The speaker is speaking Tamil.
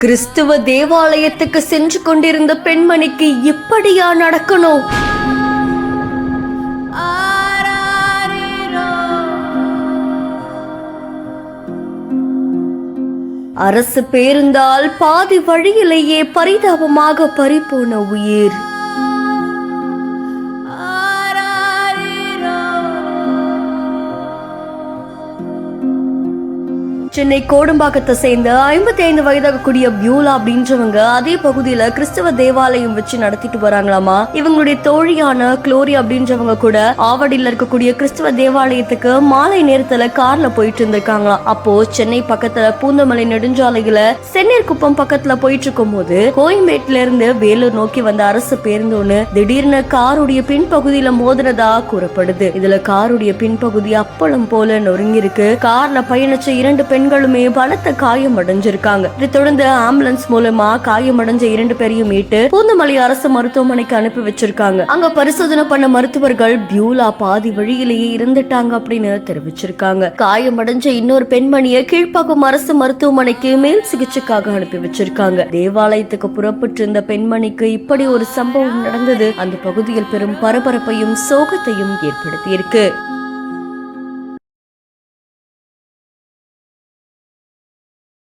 கிறிஸ்துவ தேவாலயத்துக்கு சென்று கொண்டிருந்த பெண்மணிக்கு இப்படியா நடக்கணும்? அரசு பேருந்தால் பாதி வழியிலேயே பரிதாபமாக பறிபோன உயிர். சென்னை கோடம்பாக்கத்தை சேர்ந்த 55 வயதாகக்கூடிய பியூலா அப்படின்றவங்க அதே பகுதியில கிறிஸ்தவ தேவாலயம் வச்சு நடத்திட்டு வராங்களாமா. இவங்களுடைய தோழியான குளோரி அப்படின்றவங்க கூட ஆவடியில் இருக்கக்கூடிய கிறிஸ்தவ தேவாலயத்துக்கு மாலை நேரத்துல கார்ல போயிட்டு இருந்திருக்காங்களாம். அப்போ சென்னை பக்கத்துல பூந்தமலை நெடுஞ்சாலையில சென்னீர் குப்பம் பக்கத்துல போயிட்டு இருக்கும் போது கோயம்பேட்டுல இருந்து வேலூர் நோக்கி வந்த அரசு பேருந்து ஒண்ணு திடீர்னு காருடைய பின்பகுதியில மோதினதா கூறப்படுது. இதுல காருடைய பின்பகுதி அப்பளம் போல நொறுங்கி இருக்கு. கார்ல பயணிச்ச 2 பெண்களுமே பலத்த காயம் அடைஞ்சிருக்காங்க. இதை தொடர்ந்து ஆம்புலன்ஸ் மூலமா காயமடைஞ்ச 2 பேரையும் மீட்டு பூந்தமல்லி அரசு மருத்துவமனைக்கு அனுப்பி வச்சிருக்காங்க. அங்க பரிசோதனை பண்ண மருத்துவர்கள் பியூலா பாதி வழியிலேயே இறந்துட்டாங்க அப்படின்னு தெரிவிச்சிருக்காங்க. காயமடைஞ்ச இன்னொரு பெண்மணியை கீழ்ப்பாக்கம் அரசு மருத்துவமனைக்கு மேல் சிகிச்சைக்காக அனுப்பி வச்சிருக்காங்க. தேவாலயத்துக்கு புறப்பட்டு இருந்த பெண்மணிக்கு இப்படி ஒரு சம்பவம் நடந்தது அந்த பகுதியில் பெரும் பரபரப்பையும் சோகத்தையும் ஏற்படுத்தியிருக்கு.